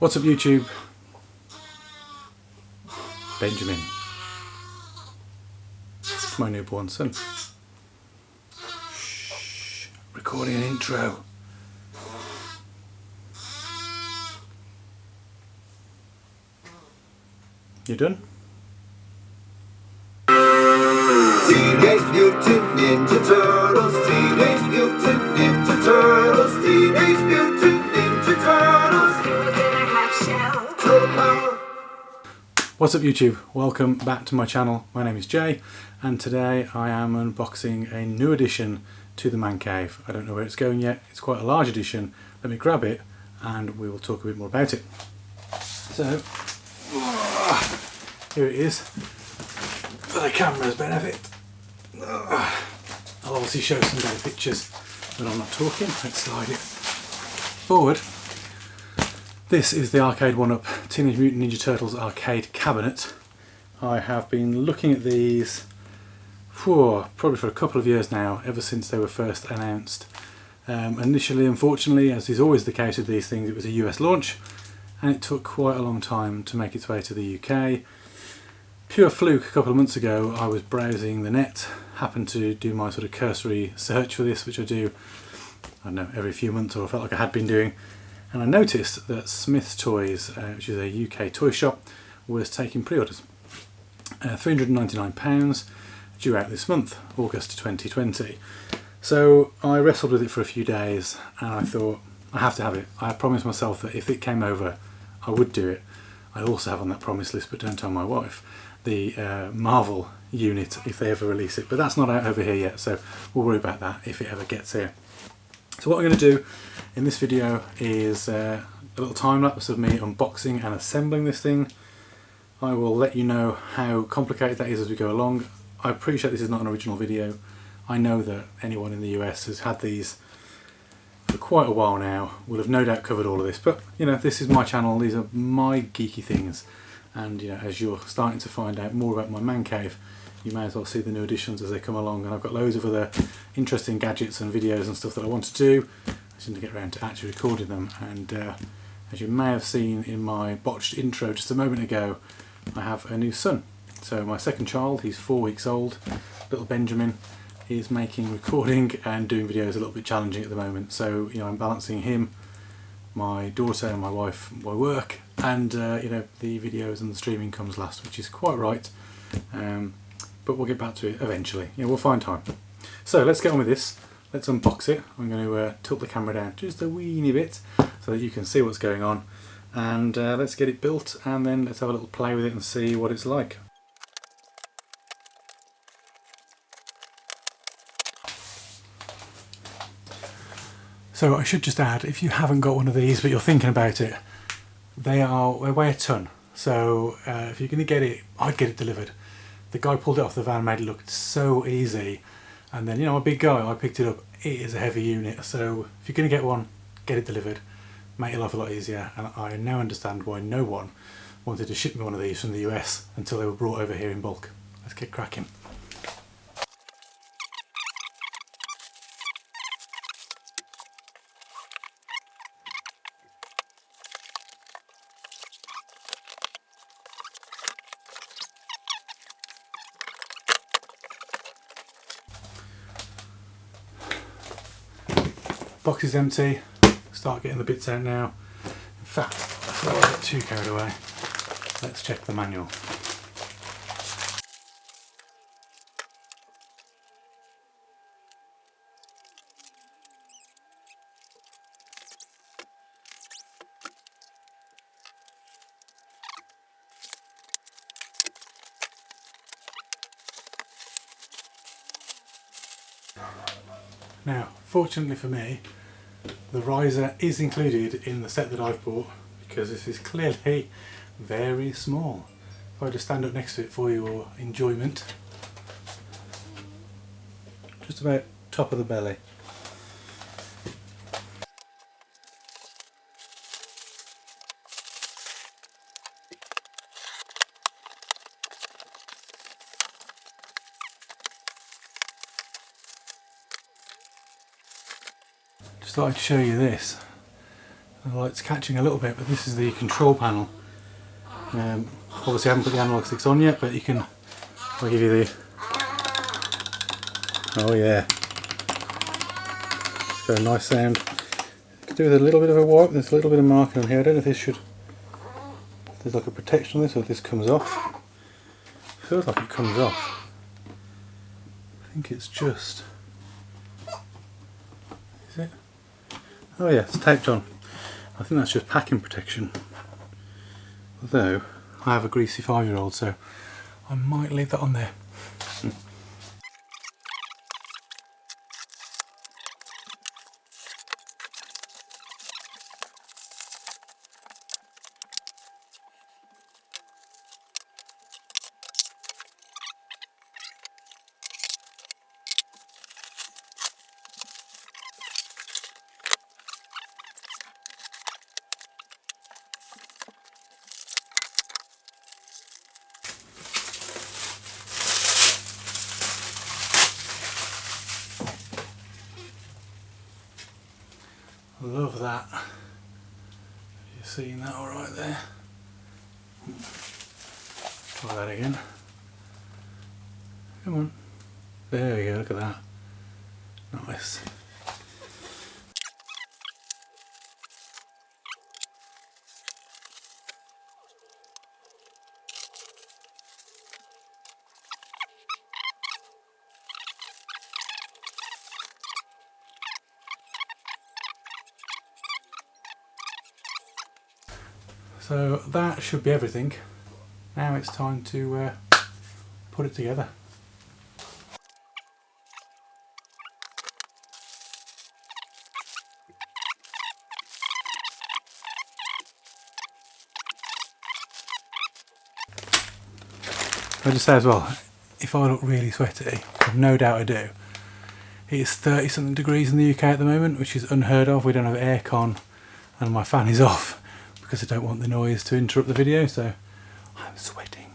What's up YouTube? Benjamin. My newborn son. Shh. Recording an intro. You done? Teenage Mutant Ninja Turtles, Teenage Mutant Ninja Turtles, Teenage Mutant Ninja Turtles. Turtle power. What's up YouTube? Welcome back to my channel. My name is Jay and today I am unboxing a new addition to the man cave. I don't know where it's going yet. It's quite a large addition. Let me grab it and we will talk a bit more about it. So, here it is for the camera's benefit. I'll obviously show some better pictures when I'm not talking. Let's slide it forward. This is the Arcade 1-Up Teenage Mutant Ninja Turtles arcade cabinet. I have been looking at these probably for a couple of years now, ever since they were first announced. Initially, unfortunately, as is always the case with these things, it was a US launch and it took quite a long time to make its way to the UK. Pure fluke, a couple of months ago I was browsing the net, happened to do my sort of cursory search for this, which I do, I don't know, every few months, or I felt like I had been doing, and I noticed that Smith's Toys, which is a UK toy shop, was taking pre-orders. £399, due out this month, August 2020. So I wrestled with it for a few days and I thought, I have to have it. I promised myself that if it came over, I would do it. I also have on that promise list, but don't tell my wife, the Marvel unit if they ever release it. But that's not out over here yet, so we'll worry about that if it ever gets here. So what I'm going to do in this video is a little time lapse of me unboxing and assembling this thing. I will let you know how complicated that is as we go along. I appreciate this is not an original video. I know that anyone in the US has had these for quite a while now, will have no doubt covered all of this, but you know, this is my channel, these are my geeky things, and you know, as you're starting to find out more about my man cave, you may as well see the new additions as they come along. And I've got loads of other interesting gadgets and videos and stuff that I want to do. I just need to get around to actually recording them, and as you may have seen in my botched intro just a moment ago, I have a new son. So my second child, he's 4 weeks old, little Benjamin, is making recording and doing videos a little bit challenging at the moment. So you know, I'm balancing him, my daughter and my wife, my work, and you know, the videos and the streaming comes last, which is quite right. But we'll get back to it eventually. You know, we'll find time. So let's get on with this. Let's unbox it. I'm going to tilt the camera down just a weeny bit so that you can see what's going on, and let's get it built and then let's have a little play with it and see what it's like. So I should just add, if you haven't got one of these but you're thinking about it, they weigh a ton. So if you're going to get it, I'd get it delivered. The guy pulled it off the van, made it look so easy, and then, you know, I'm a big guy, I picked it up. It is a heavy unit, so if you're going to get one, get it delivered. Make your life a lot easier, and I now understand why no one wanted to ship me one of these from the US until they were brought over here in bulk. Let's get cracking. Box is empty, start getting the bits out now. In fact, before I get too carried away, let's check the manual. Now, fortunately for me, the riser is included in the set that I've bought, because this is clearly very small. If I just stand up next to it for your enjoyment, just about top of the belly. Just thought I'd show you this. The light's catching a little bit, but this is the control panel. Obviously I haven't put the analog sticks on yet, but you can, I'll give you the, oh yeah, it's got a nice sound. Could do with a little bit of a wipe. There's a little bit of marking on here. I don't know if this should, if there's like a protection on this or if this comes off. It feels like it comes off. I think it's just, is it? Oh yeah, it's taped on. I think that's just packing protection. Although I have a greasy 5-year-old, so I might leave that on there. Love that. You're seeing that all right there. Try that again. Come on. There we go, look at that. Nice. So that should be everything. Now it's time to put it together. I'll just say as well, if I look really sweaty, I've no doubt I do. It is 30 something degrees in the UK at the moment, which is unheard of. We don't have aircon and my fan is off because I don't want the noise to interrupt the video, so I'm sweating.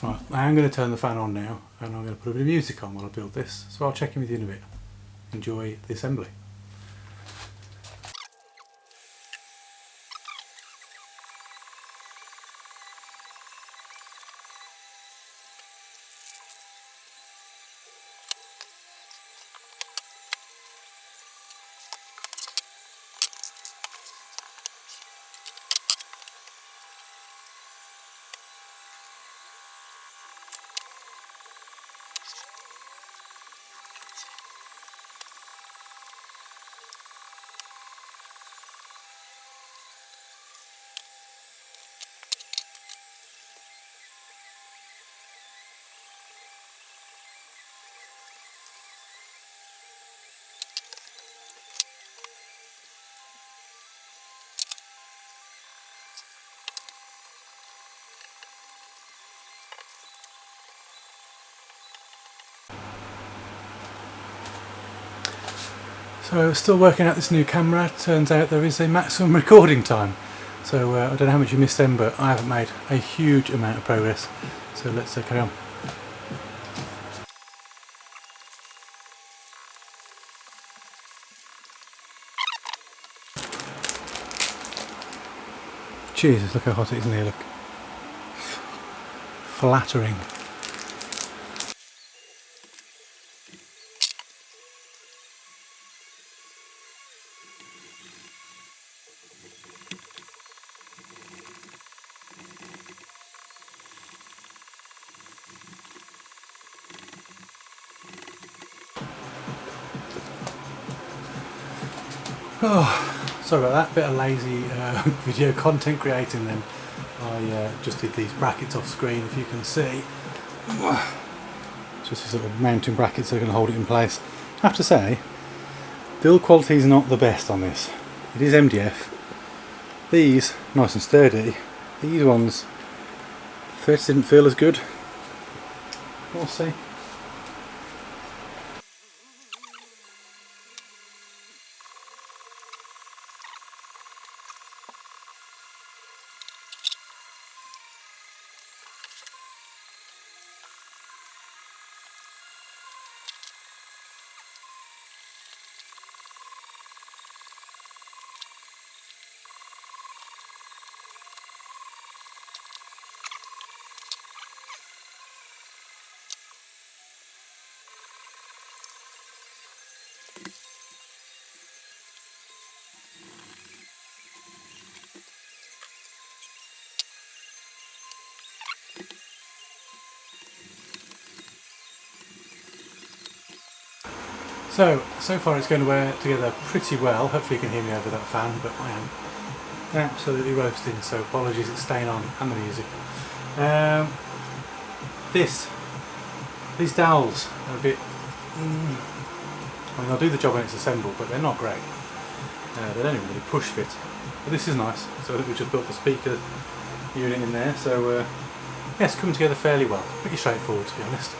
Right, I am going to turn the fan on now and I'm going to put a bit of music on while I build this, so I'll check in with you in a bit. Enjoy the assembly. So still working out this new camera. Turns out there is a maximum recording time. So I don't know how much you missed then, but I haven't made a huge amount of progress. So let's carry on. Jesus, look how hot it is in here, look. Flattering. Oh, sorry about that, bit of lazy video content creating then. I just did these brackets off screen, if you can see. Just these little mounting brackets that are going to hold it in place. I have to say, build quality is not the best on this. It is MDF. These, nice and sturdy. These ones, first didn't feel as good. We'll see. So far it's going together pretty well. Hopefully you can hear me over that fan, but I am absolutely roasting, so apologies, it's staying on, and the music. These dowels are a bit... I mean, they'll do the job when it's assembled, but they're not great. They don't even really push fit. But this is nice. So I think we just built the speaker unit in there, so yeah, it's coming together fairly well. Pretty straightforward, to be honest.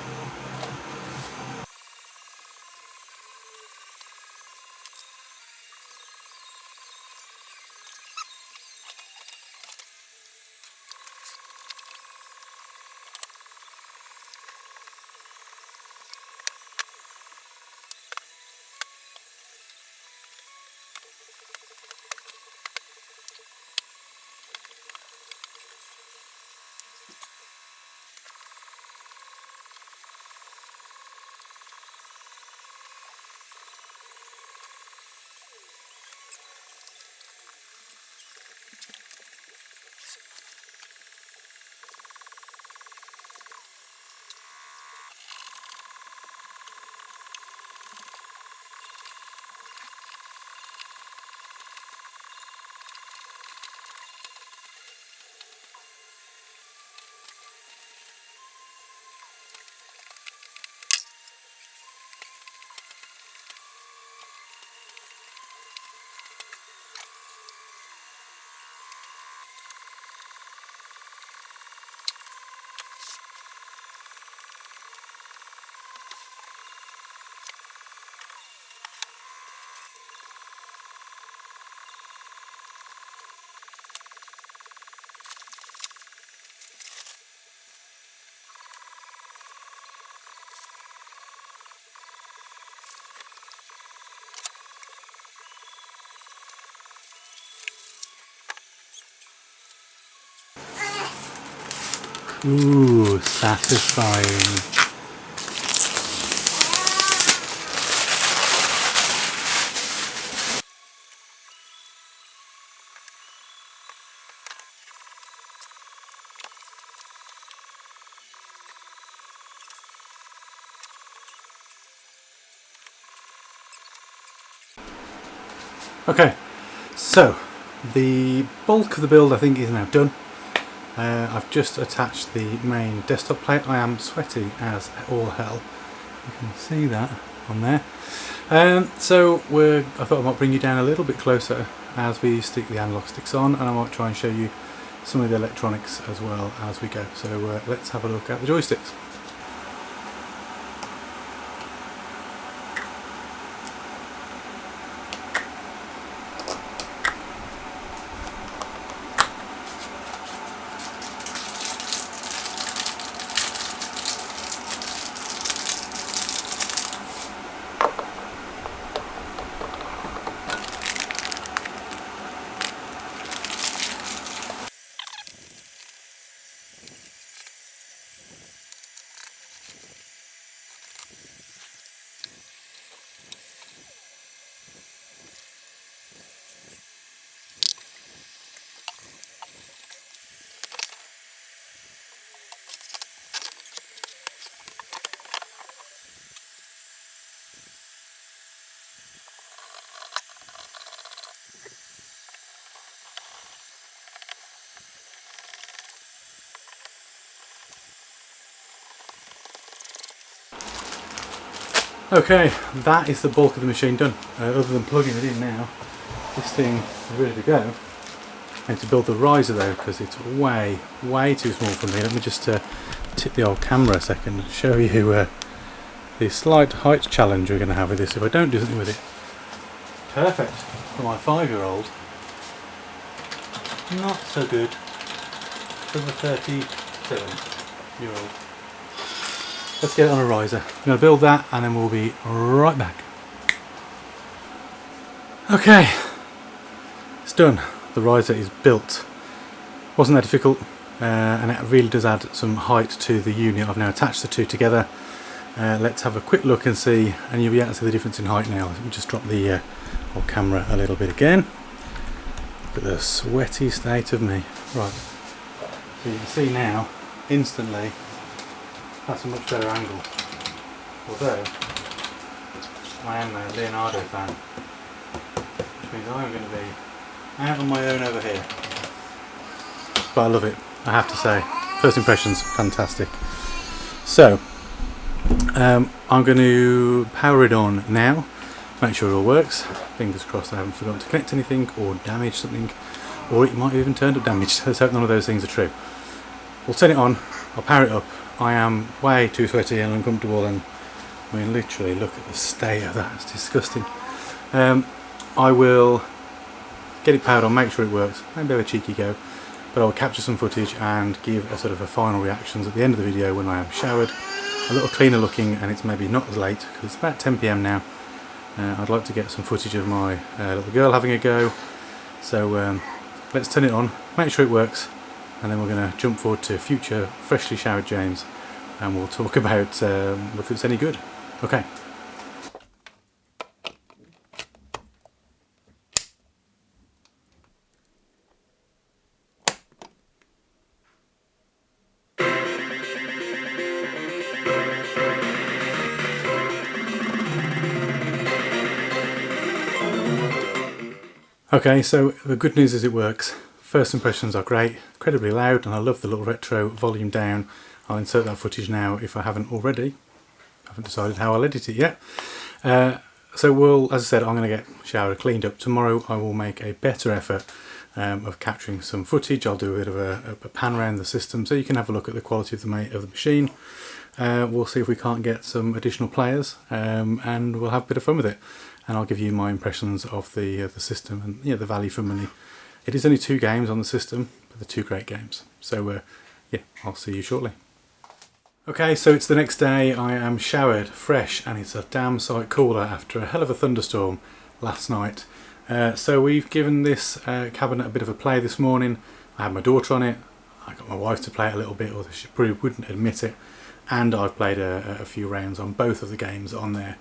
Ooh, satisfying. Okay, so the bulk of the build I think is now done. I've just attached the main desktop plate. I am sweating as all hell. You can see that on there. So I thought I might bring you down a little bit closer as we stick the analog sticks on, and I might try and show you some of the electronics as well as we go. So let's have a look at the joysticks. Okay, that is the bulk of the machine done. Other than plugging it in now, this thing is ready to go. I need to build the riser though, because it's way too small for me. Let me just tip the old camera a second and show you the slight height challenge we're going to have with this if I don't do something with it. Perfect for my 5-year-old. Not so good for the 37-year-old. Let's get it on a riser. I'm going to build that and then we'll be right back. Okay, it's done. The riser is built. Wasn't that difficult, and it really does add some height to the unit. I've now attached the two together. Let's have a quick look and see, and you'll be able to see the difference in height now. Let me just drop the old camera a little bit again. Look at the sweaty state of me. Right, so you can see now, instantly, that's a much better angle. Although, I am a Leonardo fan, which means I'm going to be out on my own over here. But I love it, I have to say. First impressions, fantastic. So, I'm going to power it on now, make sure it all works. Fingers crossed I haven't forgotten to connect anything or damage something, or it might have even turned up damaged. Let's hope none of those things are true. We'll turn it on, I'll power it up. I am way too sweaty and uncomfortable, and I mean literally look at the state of that, it's disgusting. I will get it powered on, make sure it works, maybe have a cheeky go, but I'll capture some footage and give a sort of a final reactions at the end of the video when I am showered, a little cleaner looking, and it's maybe not as late because it's about 10 PM now. I'd like to get some footage of my little girl having a go, so let's turn it on, make sure it works, and then we're going to jump forward to future freshly showered James and we'll talk about if it's any good. Okay. Okay, so the good news is it works. First impressions are great, incredibly loud, and I love the little retro volume down. I'll insert that footage now if I haven't already. I haven't decided how I'll edit it yet. So we'll, as I said, I'm going to get showered, cleaned up. Tomorrow I will make a better effort of capturing some footage. I'll do a bit of a pan around the system so you can have a look at the quality of the machine. We'll see if we can't get some additional players, and we'll have a bit of fun with it. And I'll give you my impressions of the system and the value for money. It is only 2 games on the system, but they're 2 great games. So yeah, I'll see you shortly. Okay, so it's the next day. I am showered, fresh, and it's a damn sight cooler after a hell of a thunderstorm last night. So we've given this cabinet a bit of a play this morning. I had my daughter on it. I got my wife to play it a little bit, although she probably wouldn't admit it. And I've played a few rounds on both of the games on there.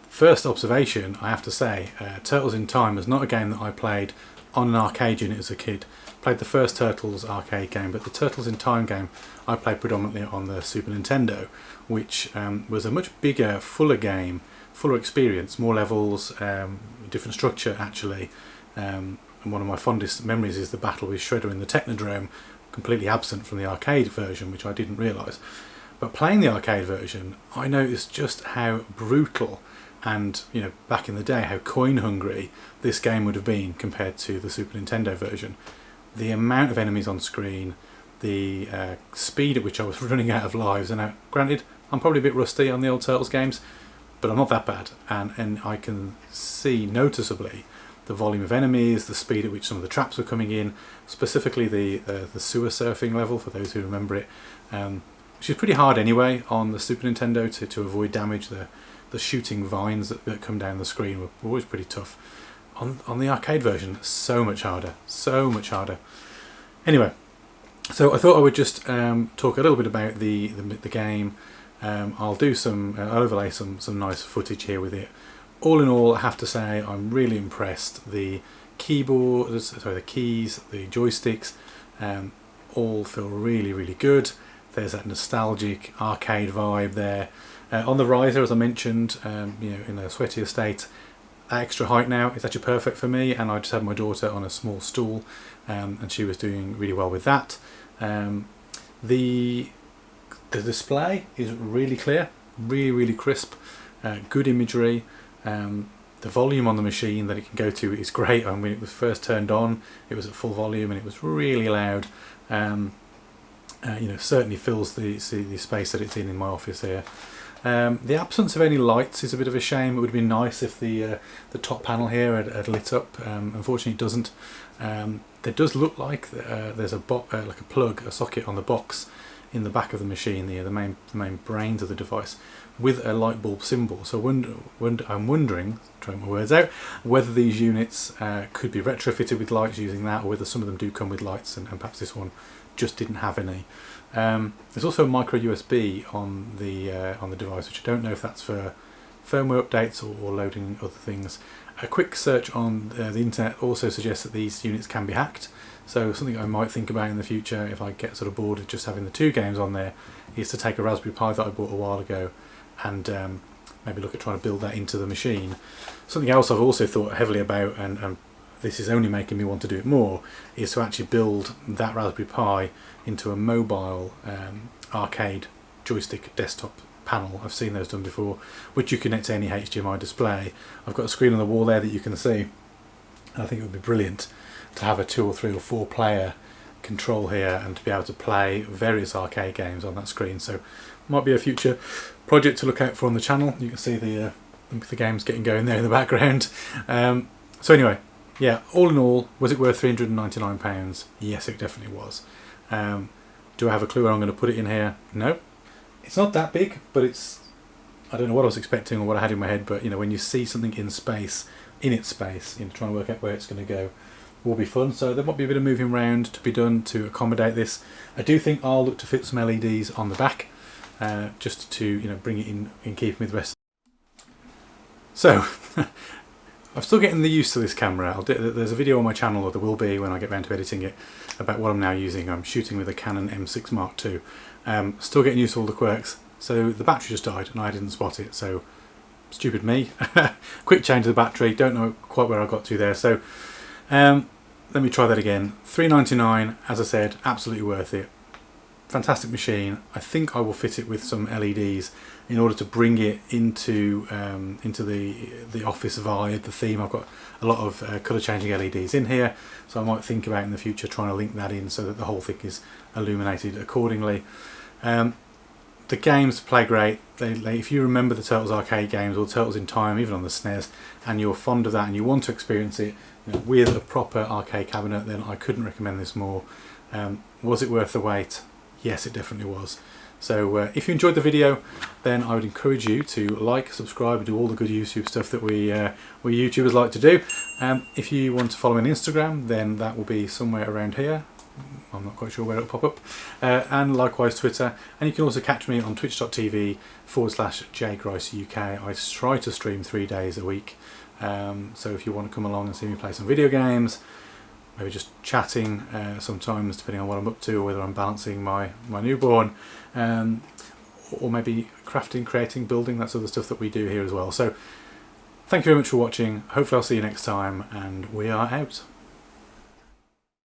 First observation, I have to say, Turtles in Time is not a game that I played on an arcade unit as a kid. Played the first Turtles arcade game, but the Turtles in Time game I played predominantly on the Super Nintendo, which was a much bigger, fuller game, fuller experience, more levels, different structure actually. And one of my fondest memories is the battle with Shredder in the Technodrome, completely absent from the arcade version, which I didn't realise. But playing the arcade version, I noticed just how brutal and, back in the day, how coin hungry this game would have been compared to the Super Nintendo version. The amount of enemies on screen, the speed at which I was running out of lives, and now, granted, I'm probably a bit rusty on the old Turtles games, but I'm not that bad, and I can see noticeably the volume of enemies, the speed at which some of the traps were coming in, specifically the sewer surfing level, for those who remember it, which is pretty hard anyway on the Super Nintendo to avoid damage. The shooting vines that come down the screen were always pretty tough. On the arcade version, so much harder, so much harder. Anyway, so I thought I would just talk a little bit about the game. I'll do I'll overlay some nice footage here with it. All in all, I have to say I'm really impressed. The keys, the joysticks, all feel really, really good. There's that nostalgic arcade vibe there. On the riser, as I mentioned, in a sweatier state, extra height now is actually perfect for me, and I just had my daughter on a small stool, and she was doing really well with that. The display is really clear, really, really crisp, good imagery. The volume on the machine that it can go to is great. When it was first turned on, it was at full volume and it was really loud. Certainly fills the space that it's in my office here. The absence of any lights is a bit of a shame. It would have been nice if the top panel here had lit up. Unfortunately, it doesn't. There does look like there's a plug, a socket on the box in the back of the machine, the main brains of the device, with a light bulb symbol. So I'm wondering, trying my words out, whether these units could be retrofitted with lights using that, or whether some of them do come with lights, and perhaps this one just didn't have any. There's also a micro USB on the device, which I don't know if that's for firmware updates or loading other things. A quick search on the internet also suggests that these units can be hacked. So something I might think about in the future, if I get sort of bored of just having the 2 games on there, is to take a Raspberry Pi that I bought a while ago and maybe look at trying to build that into the machine. Something else I've also thought heavily about, and this is only making me want to do it more, is to actually build that Raspberry Pi into a mobile arcade joystick desktop panel. I've seen those done before, which you connect to any HDMI display. I've got a screen on the wall there that you can see. I think it would be brilliant to have a 2 or 3 or 4 player control here and to be able to play various arcade games on that screen. So might be a future project to look out for on the channel. You can see the games getting going there in the background. So anyway, yeah, all in all, was it worth £399? Yes, it definitely was. Do I have a clue where I'm going to put it in here? No. It's not that big, but it's, I don't know what I was expecting or what I had in my head, but you know, when you see something in space, trying to work out where it's going to go will be fun. So there might be a bit of moving around to be done to accommodate this. I do think I'll look to fit some LEDs on the back, just to bring it in keeping with the rest. So I'm still getting the use to this camera. There's a video on my channel, or there will be when I get around to editing it, about what I'm now using. I'm shooting with a Canon M6 Mark II. Still getting used to all the quirks. So the battery just died and I didn't spot it, so stupid me. Quick change of the battery, don't know quite where I got to there. So let me try that again. £399, as I said, absolutely worth it. Fantastic machine. I think I will fit it with some LEDs in order to bring it into the office vibe, the theme. I've got a lot of colour changing LEDs in here, so I might think about in the future trying to link that in so that the whole thing is illuminated accordingly. The games play great. If you remember the Turtles arcade games or Turtles in Time, even on the SNES, and you're fond of that and you want to experience it with a proper arcade cabinet, then I couldn't recommend this more. Was it worth the wait? Yes, it definitely was. So if you enjoyed the video, then I would encourage you to like, subscribe and do all the good YouTube stuff that we YouTubers like to do. If you want to follow me on Instagram, then that will be somewhere around here. I'm not quite sure where it'll pop up. And likewise Twitter. And you can also catch me on twitch.tv/jgriceuk. I try to stream 3 days a week. So if you want to come along and see me play some video games, maybe just chatting sometimes, depending on what I'm up to, or whether I'm balancing my newborn, or maybe crafting, creating, building, that sort of stuff that we do here as well. So thank you very much for watching. Hopefully I'll see you next time, and we are out.